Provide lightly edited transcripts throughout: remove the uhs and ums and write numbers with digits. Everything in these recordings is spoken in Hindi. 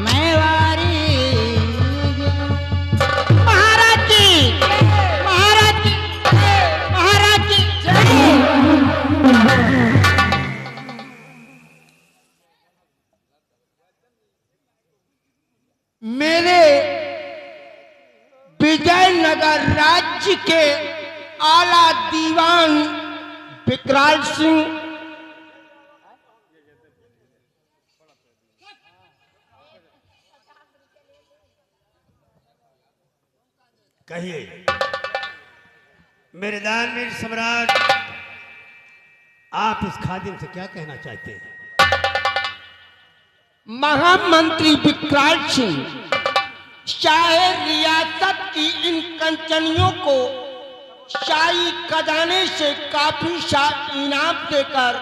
मेवारी महाराज की महाराज की महाराज की मेरे विजयनगर राज्य के आला दीवान विकराल सिंह कहिए। मेरे दानवीर सम्राट, आप इस खादिम से क्या कहना चाहते हैं? महामंत्री विकराल सिंह शाहे रियासत की इन कंचनियों को शाही खजाने से काफी इनाम देकर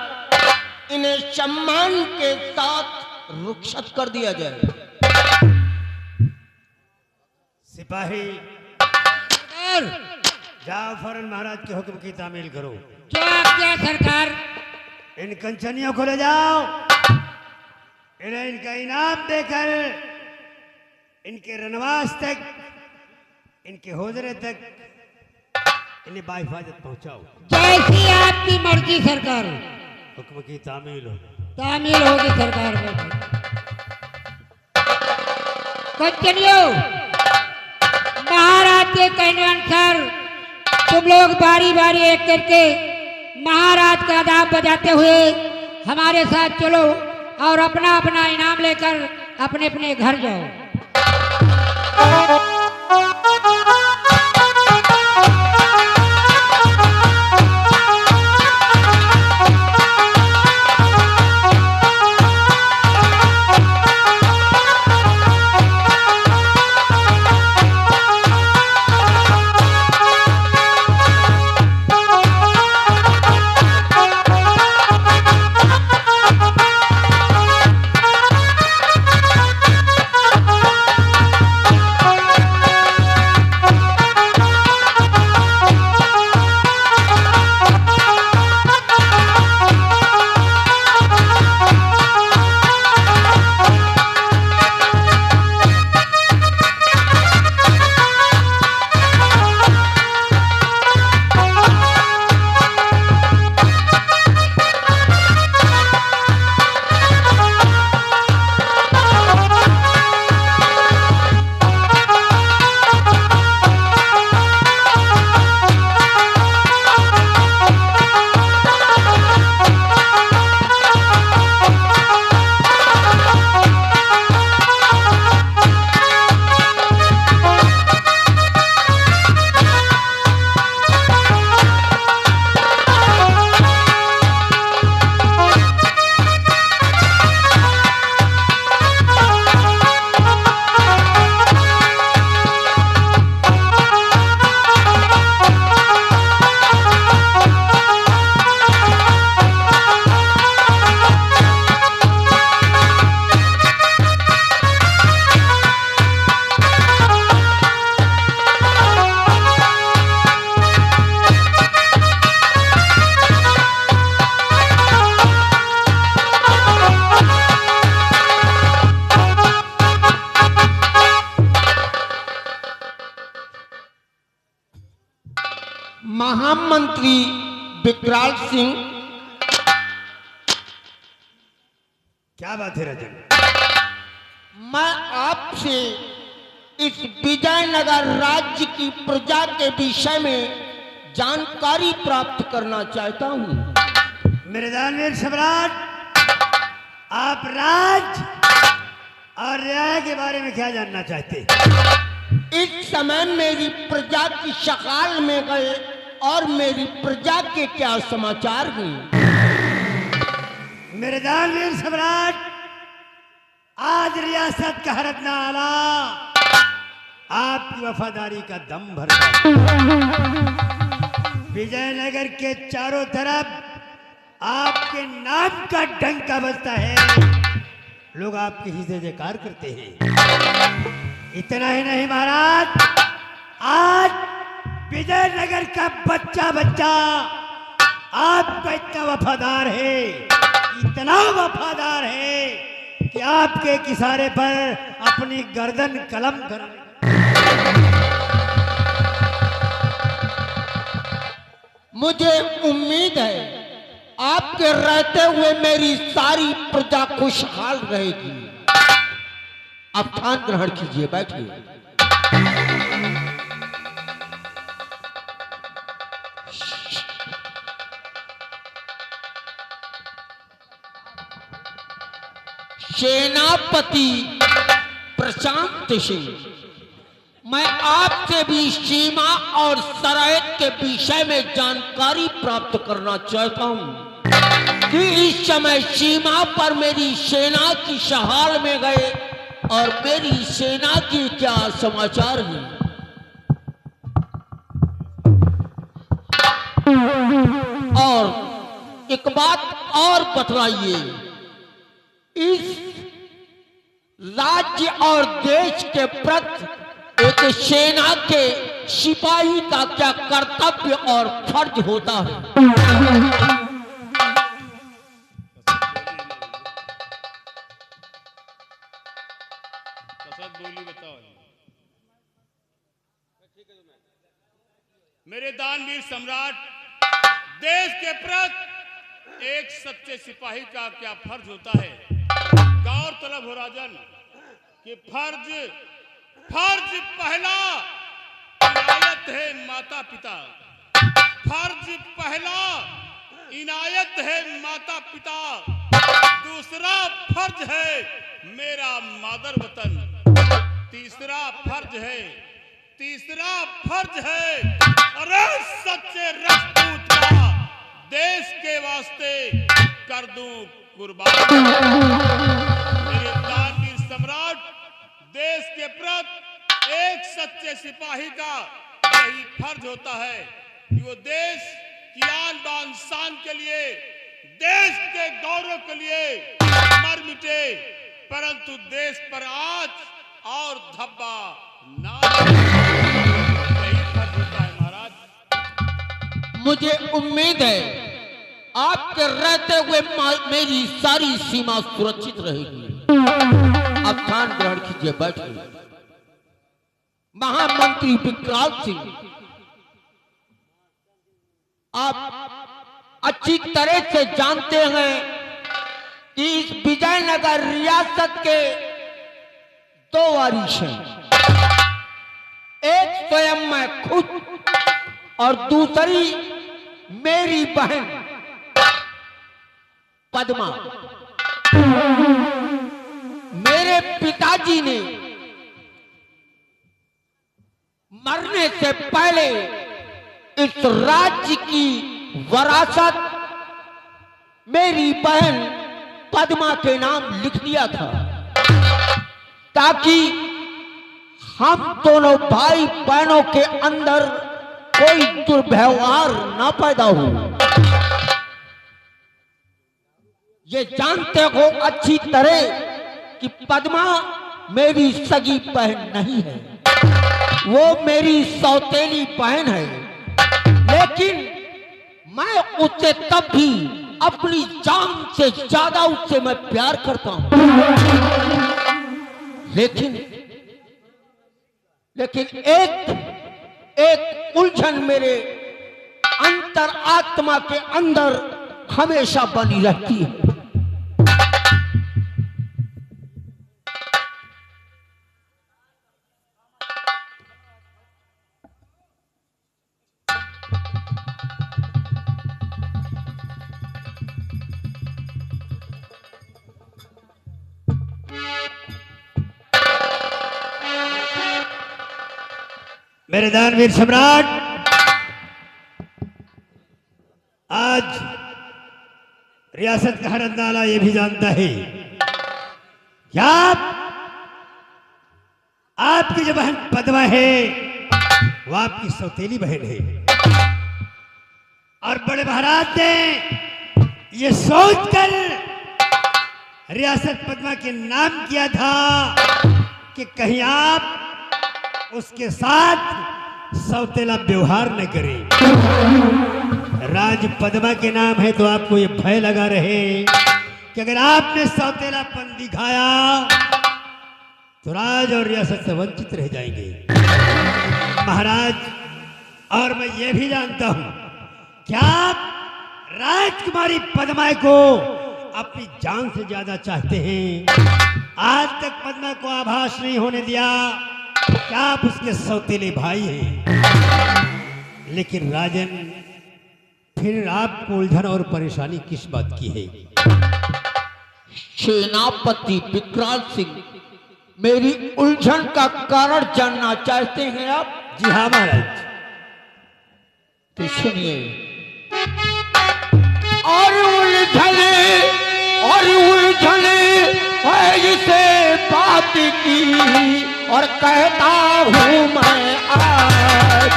इन्हें सम्मान के साथ रुखसत कर दिया जाए। सिपाही जाओ फौरन महाराज के हुक्म की तामील करो। क्या सरकार? इन कंचनियों को ले जाओ, इन्हें इनका इनाम देकर इनके रनवास तक, इनके होजरे तक इन्हें बाहिफाजत पहुंचाओ। जैसी आपकी मर्जी सरकार। हुक्म की तामील हो। तामील होगी सरकार। कंचनियों, महाराज के कहने अनुसार तुम लोग बारी बारी एक करके महाराज का दाब बजाते हुए हमारे साथ चलो और अपना अपना इनाम लेकर अपने अपने घर जाओ। महामंत्री विकराल सिंह, क्या बात है राजन? मैं आपसे इस विजयनगर राज्य की प्रजा के विषय में जानकारी प्राप्त करना चाहता हूं। मेरे दानवीर सम्राट, आप राज और न्याय के बारे में क्या जानना चाहते? इस समय मेरी प्रजा की शकाल में गए और मेरी प्रजा के क्या समाचार हुए? मेरे दानवीर सम्राट, आज रियासत का हरदना आला आपकी वफादारी का दम भरता। विजयनगर के चारों तरफ आपके नाम का डंका बजता है, लोग आपके ही जय जयकार करते हैं। इतना ही नहीं महाराज, आज विजयनगर का बच्चा बच्चा आपका इतना वफादार है, इतना वफादार है कि आपके एक इशारे पर अपनी गर्दन कलम कर। मुझे उम्मीद है आपके रहते हुए मेरी सारी प्रजा खुशहाल रहेगी। आप ठान ग्रहण कीजिए, बैठिए। सेनापति प्रशांत सिंह, मैं आपसे भी सीमा और सरहद के विषय में जानकारी प्राप्त करना चाहता हूं कि इस समय सीमा पर मेरी सेना की हाल में गए और मेरी सेना के क्या समाचार हैं। और एक बात और बतलाइए, इस राज्य और देश के प्रति एक सेना के सिपाही का क्या कर्तव्य और फर्ज होता है। बोली बताओ। मेरे दानवीर सम्राट, देश के प्रति एक सच्चे सिपाही का क्या फर्ज होता है। गौरतलब हो राजन कि फर्ज पहला इनायत है माता पिता। फर्ज पहला इनायत है माता पिता। दूसरा फर्ज है मेरा मादर वतन। तीसरा फर्ज है अरे सच्चे राजपूत का देश के वास्ते कर दूं कुर्बान। मेरे दानवीर सम्राट, देश के प्रति एक सच्चे सिपाही का यही फर्ज होता है कि वो देश की आन बान शान के लिए, देश के गौरव के लिए मर मिटे, परंतु देश पर आंच और धब्बा ना। यही फर्ज होता है महाराज। मुझे उम्मीद है आपके रहते हुए मेरी सारी सीमा सुरक्षित रहेगी। अब ध्यान ग्रहण कीजिए, बैठिए। महामंत्री विकराल सिंह, आप अच्छी तरह से जानते हैं कि इस विजयनगर रियासत के दो वारिस हैं। एक स्वयं मैं खुद और दूसरी मेरी बहन पद्मा। मेरे पिताजी ने मरने से पहले इस राज्य की वरासत मेरी बहन पद्मा के नाम लिख दिया था, ताकि हम दोनों भाई बहनों के अंदर कोई दुर्व्यवहार ना पैदा हो। ये जानते हो अच्छी तरह कि पद्मा मेरी सगी बहन नहीं है, वो मेरी सौतेली बहन है। लेकिन मैं उससे तब भी अपनी जान से ज्यादा उससे मैं प्यार करता हूं। लेकिन एक उलझन मेरे अंतर आत्मा के अंदर हमेशा बनी रहती है। मेरे दानवीर सम्राट, आज रियासत का हर अंदाला ये भी जानता है कि आपकी जो बहन पद्मा है वो आपकी सौतेली बहन है। और बड़े महाराज ने ये सोचकर रियासत पद्मा के नाम किया था कि कहीं आप उसके साथ सौतेला व्यवहार न करें। राज पद्मा के नाम है तो आपको ये भय लगा रहे कि अगर आपने सौतेलापन दिखाया तो राज और रियासत से वंचित रह जाएंगे महाराज। और मैं ये भी जानता हूं कि आप राजकुमारी पद्मा को अपनी जान से ज्यादा चाहते हैं। आज तक पद्मा को आभास नहीं होने दिया कि आप उसके सौतेले भाई हैं। लेकिन राजन, फिर आपको उलझन और परेशानी किस बात की है? सेनापति विकराल सिंह, मेरी उलझन का कारण जानना चाहते हैं आप? जी हाँ महाराज। तो सुनिए। और उलझने है जिसे बात की, और कहता हूं मैं आज,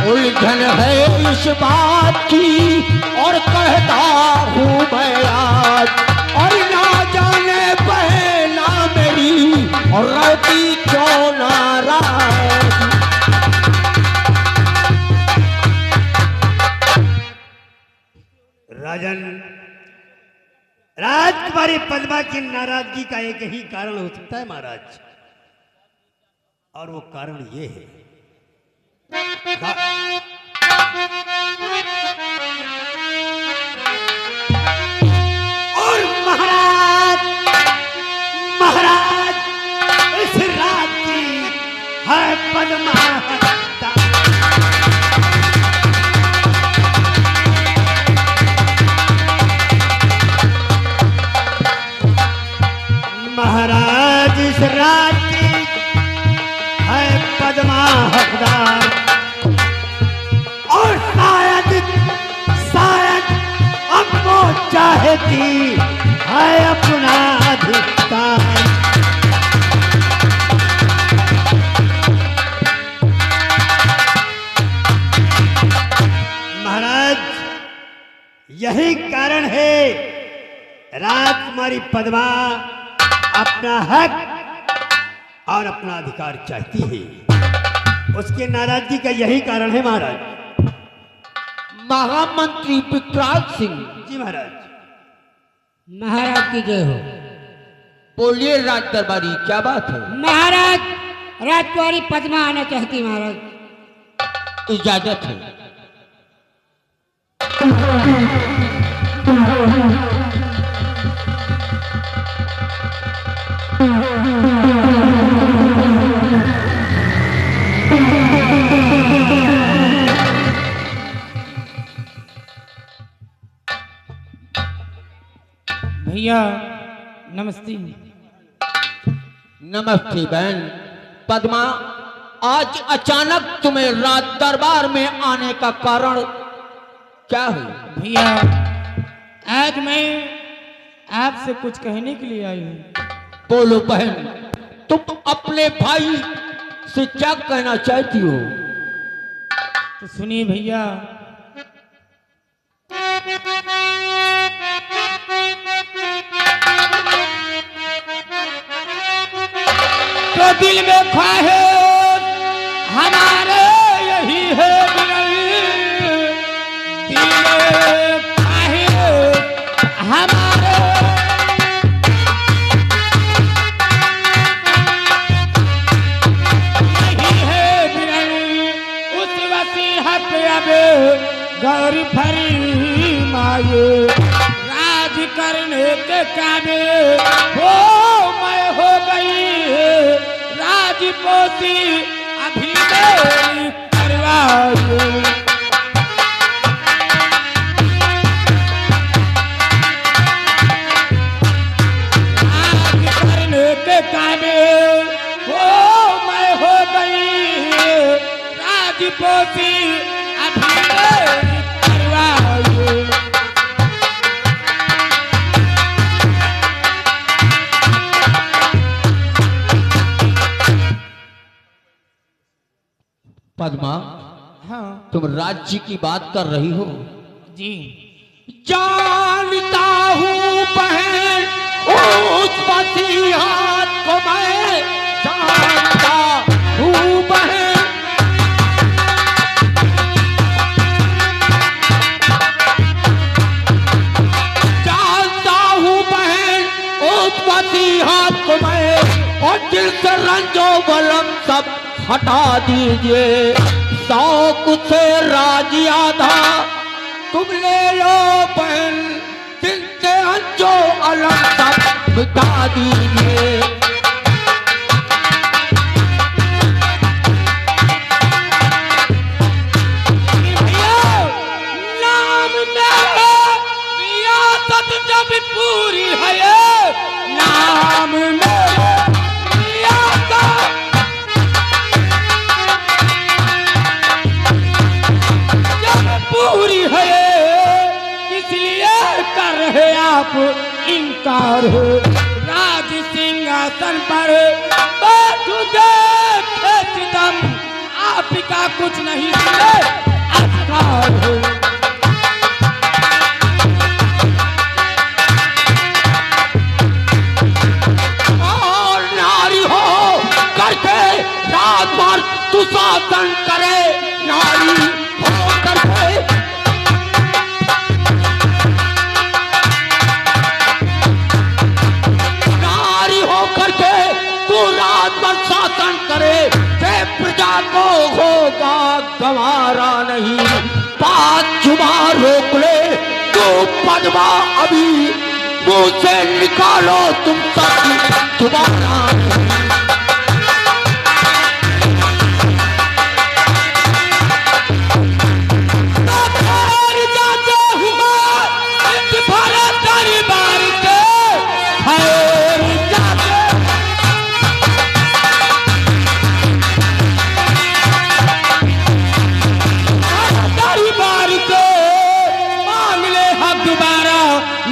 उलझन है इस बात की, और कहता हूं मैं आज, और ना जाने पहला मेरी और रहती क्यों नाराज। राजन, राजकुमारी पद्मा की नाराजगी का एक ही कारण हो सकता है महाराज, और वो कारण ये है और महाराज, महाराज इस रात की है पद्मा हत्या। महाराज इस रात की है पद्मा हकदार, और शायद अब वो चाहती है अपना अधिकार। महाराज, यही कारण है राजकुमारी पद्मा अपना हक और अपना अधिकार चाहती है। उसकी नाराजगी का यही कारण है महाराज। महामंत्री विकराल सिंह। जी महाराज। महाराज की जय हो। बोलिए राज दरबारी, क्या बात है? महाराज, राजकुमारी पद्मा आना चाहती महाराज। इजाजत है। भैया नमस्ते। नमस्ते बहन पद्मा, आज अचानक तुम्हें राज दरबार में आने का कारण क्या है? भैया, आज मैं आपसे कुछ कहने के लिए आई हूँ। बोलो बहन, तुम अपने भाई से क्या कहना चाहती हो? तो सुनिए भैया, तो दिल में ख्वाहिश हमारे यही है दिल में ख्वाहिश हमारे, यही है दिल उस वसीहत अब गौरी फरी माये, राज करने के काबिल हो मैं हो गई राजपोती अभी मेरी करवाए, राज करने के काबिल हो मैं हो गई राजपोती अभी मेरी करवाए। पद्मा, हाँ तुम राज्य की बात कर रही हो? जी। जानता हूँ बहन उस वसीयत को, मैं जानता हूँ बहन से रंजो बलम सब हटा दीजिए, शौक से राजी आधा तुम ले लो बहन, दिल से रंजो अलम सब मिटा दीजिए। जब पूरी है नाम में जब पूरी है, इसलिए कर रहे आप इनकार हो। राज सिंहासन पर बैठू देखे सितम, आपका कुछ नहीं सुने अधिकार हो। राजमार्ग तू शासन करे, नारी हो करके नारी हो करके तू राजमार्ग शासन करे, ते प्रजा को होगा गंवारा नहीं। बात जुबा रोक ले तो पदमा अभी मुंह से निकालो तुम सब दोबारा।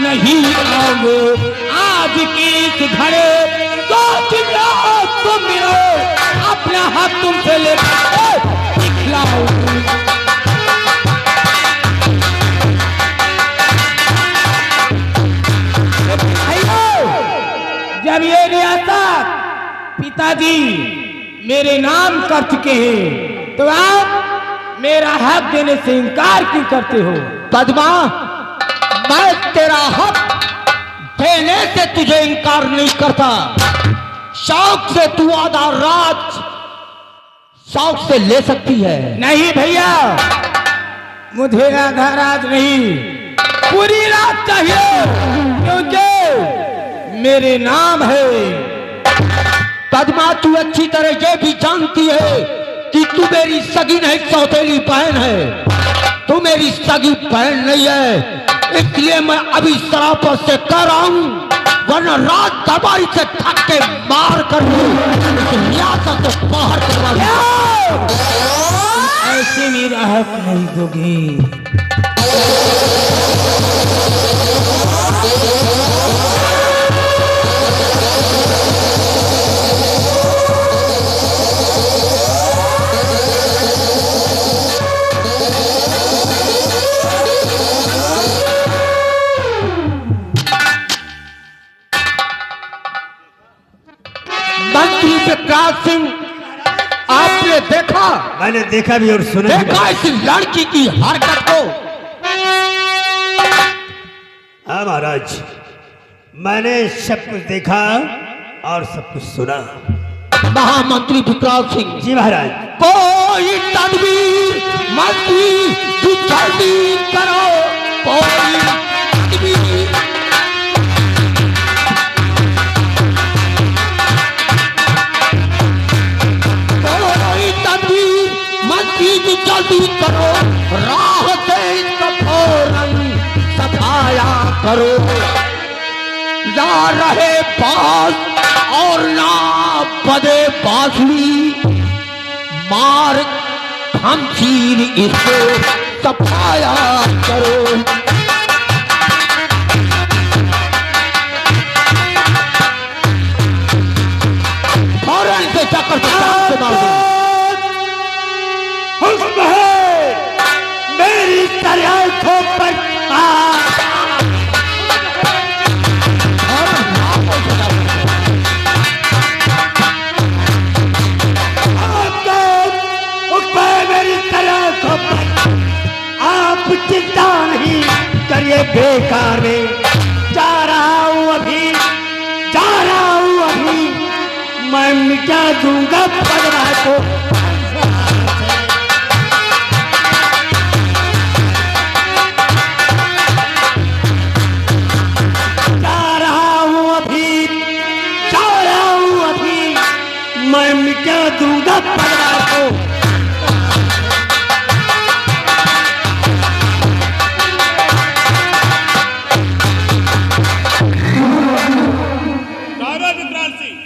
नहीं आओ आज की इस घड़े तो तुम मिलो, अपना हक तुमसे लेकर दिखलाओ। जब ये रियासत पिताजी मेरे नाम कर चुके हैं, तो आप मेरा हक देने से इनकार क्यों करते हो? पद्मा, मैं तेरा हक देने से तुझे इनकार नहीं करता। शौक से तू आधा रात शौक से ले सकती है। नहीं भैया, मुझे आधा रात नहीं, पूरी रात चाहिए, क्योंकि मेरे नाम है। पद्मा, तू अच्छी तरह ये भी जानती है कि तू मेरी सगी नहीं, सौतेली बहन है। तू मेरी सगी बहन नहीं है, इसलिए मैं अभी सरापत से कह रहा हूं, वरना रात दरबारी से थक के मार कर रियासत से बाहर करवा दूं। ऐसे मेरा हक नहीं दोगी। मंत्री विक्रांत सिंह, आपने देखा? मैंने देखा भी और सुना भी। देखा इस लड़की की हरकत को? हाँ महाराज, मैंने सब कुछ देखा और सब कुछ सुना। महामंत्री विक्रांत सिंह जी महाराज। कोई तदबीर मंत्री तू जल्दी करो, कोई तदबीर। जल्दी करो, राह से इसका फौरन सफाया करो। ना रहे बात और ना बदे बांसुरी, मार खमचीर इसको सफाया करो। फौरन से चक्कर से मार दो। हुस्न है मेरी आंखों पर मेरी आंखों पर आप चिंता नहीं करिए, बेकार में जा रहा हूँ अभी, जा रहा हूँ अभी मैं मैं मिटा दूंगा पद्मा को। जा रहा हूं अभी मैं मिटा दूंगा पद्मा को। विकराल सिंह,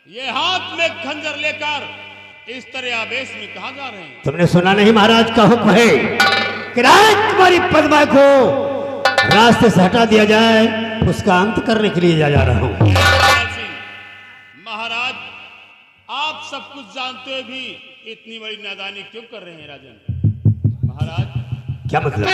ये हाथ में खंजर लेकर इस तरह आवेश में कहां जा रहे हैं? तुमने सुना नहीं महाराज का हुक्म है कि राजकुमारी पद्मा को रास्ते से हटा दिया जाए, उसका अंत करने के लिए जा रहा हूं। विकराल सिंह, महाराज आप सब कुछ जानते हुए भी इतनी बड़ी नादानी क्यों कर रहे हैं राजन? महाराज क्या मतलब?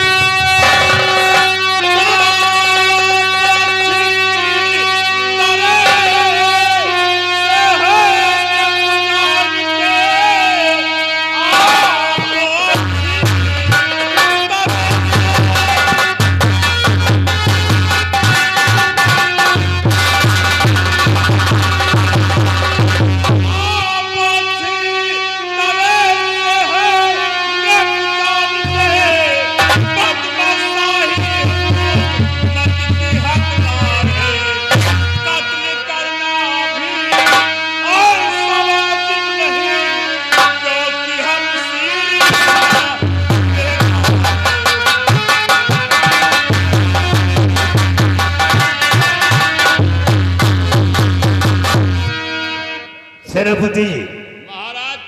सेनापति जी, महाराज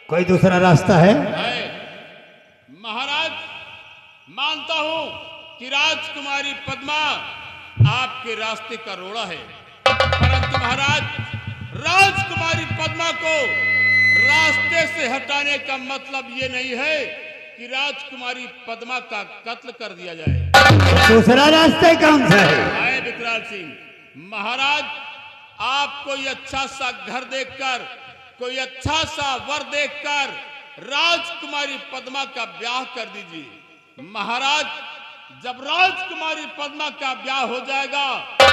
कोई दूसरा रास्ता है? महाराज मानता हूं कि राजकुमारी पद्मा आपके रास्ते का रोड़ा है, परंतु महाराज राजकुमारी पद्मा को रास्ते से हटाने का मतलब ये नहीं है कि राजकुमारी पद्मा का कत्ल कर दिया जाए। दूसरा रास्ता कौन सा है? विकराल सिंह, महाराज आप कोई अच्छा सा घर देखकर, कोई अच्छा सा वर देखकर राजकुमारी पद्मा का ब्याह कर दीजिए। महाराज जब राजकुमारी पद्मा का ब्याह हो जाएगा तो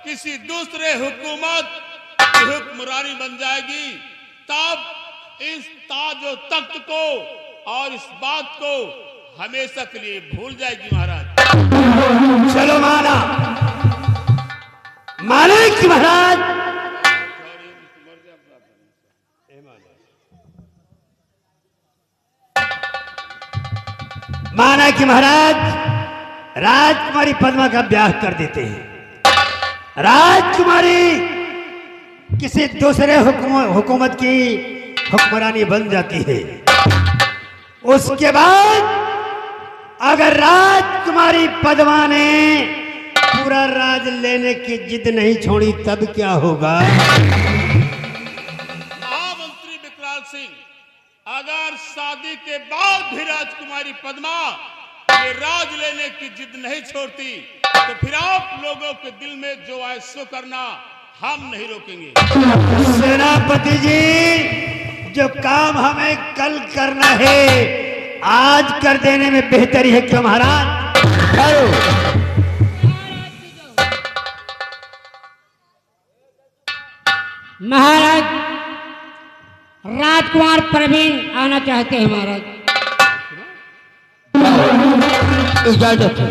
किसी दूसरे हुकूमत की हुक्मरानी बन जाएगी, तब इस ताज और तख्त को और इस बात को हमेशा के लिए भूल जाएगी। महाराज चलो माना मालिक महाराज, माना कि महाराज राजकुमारी पद्मा का ब्याह कर देते हैं। राजकुमारी किसी दूसरे हुकूमत की हुक्मरानी बन जाती है। उसके बाद अगर राजकुमारी पद्मा ने पूरा राज लेने की जिद नहीं छोड़ी तब क्या होगा? महामंत्री विकराल सिंह, अगर शादी के बाद भी राजकुमारी पद्मा ये राज लेने की जिद नहीं छोड़ती तो फिर आप लोगों के दिल में जो आए सो करना हम नहीं रोकेंगे। सेनापति जी, जो काम हमें कल करना है आज कर देने में बेहतरी है क्यों महाराज? महाराज राजकुमार प्रवीण आना चाहते हैं महाराज। इजाजत है।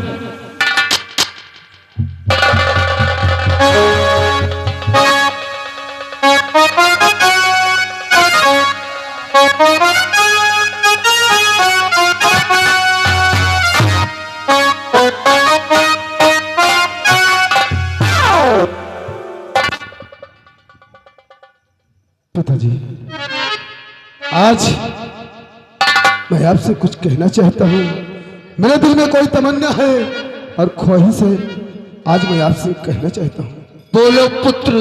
पिताजी, आज मैं आपसे कुछ कहना चाहता हूँ। मेरे दिल में कोई तमन्ना है और ख्वाहिश है, आज मैं आपसे कहना चाहता हूँ। बोलो पुत्र,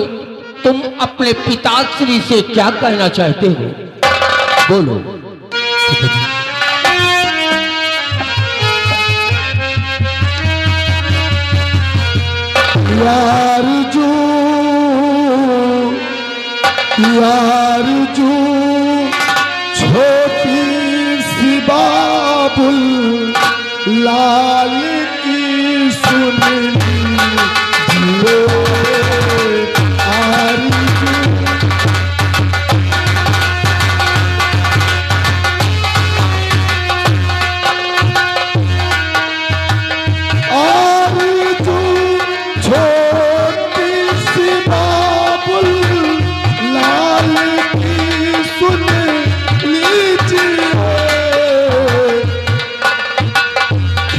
तुम अपने पिताश्री से क्या कहना चाहते हो? बोलो। यार जो छोटी सी बाबुल लाल की सुन लो आरज़ू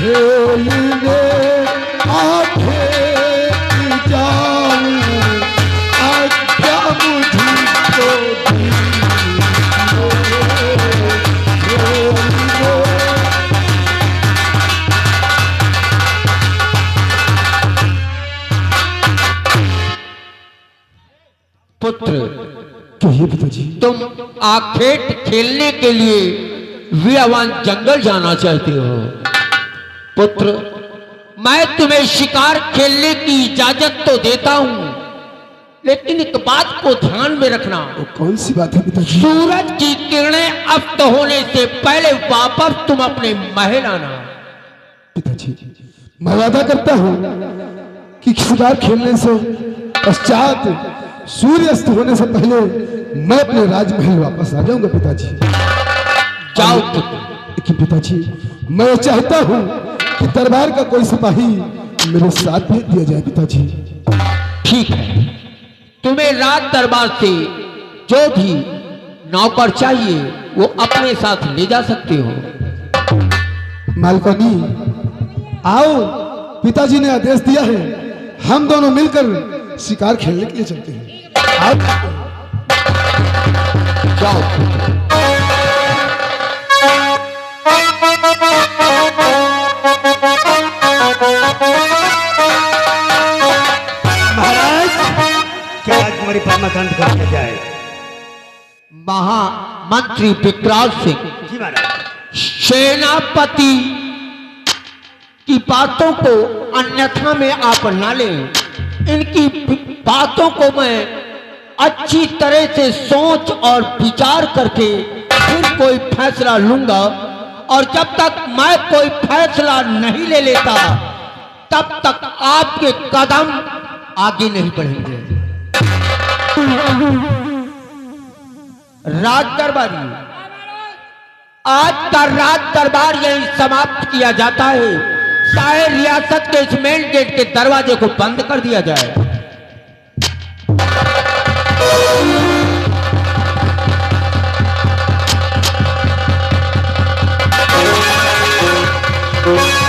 खेल में आंखें जाऊं आज्ञा मुझको पुत्र, कहिए पिताजी। तुम आखेट खेलने के लिए वीरवान जंगल जाना चाहते हो। पुत्र, मैं तुम्हें शिकार खेलने की इजाजत तो देता हूं, लेकिन एक बात को ध्यान में रखना। वो कौन सी बात है पिताजी? सूरज की किरणें अस्त होने से पहले वापस तुम अपने महल आना। पिताजी, मैं वादा करता हूँ कि शिकार खेलने से पश्चात सूर्य अस्त होने से पहले मैं अपने राजमहल वापस आ जाऊंगा पिताजी। जाओ पुत्र। लेकिन पिताजी, मैं चाहता हूँ कि दरबार का कोई सिपाही मेरे साथ भेज दिया जाए पिताजी। ठीक है, तुम्हें राज दरबार से जो भी नौकर चाहिए वो अपने साथ ले जा सकते हो। मालकनी, आओ, पिताजी ने आदेश दिया है, हम दोनों मिलकर शिकार खेलने के लिए चलते हैं। आओ। जाओ। महाराज, क्या राजकुमारी परमाकांत कर दिया जाए? महामंत्री विकराल सिंह जी महाराज। सेनापति की बातों को अन्यथा में आप न लें। इनकी बातों को मैं अच्छी तरह से सोच और विचार करके फिर कोई फैसला लूंगा, और जब तक मैं कोई फैसला नहीं ले लेता तब तक आपके कदम आगे नहीं बढ़ेंगे। राज दरबारी, आज का राज दरबार यही समाप्त किया जाता है। सारे रियासत के इस मेन गेट के दरवाजे को बंद कर दिया जाए।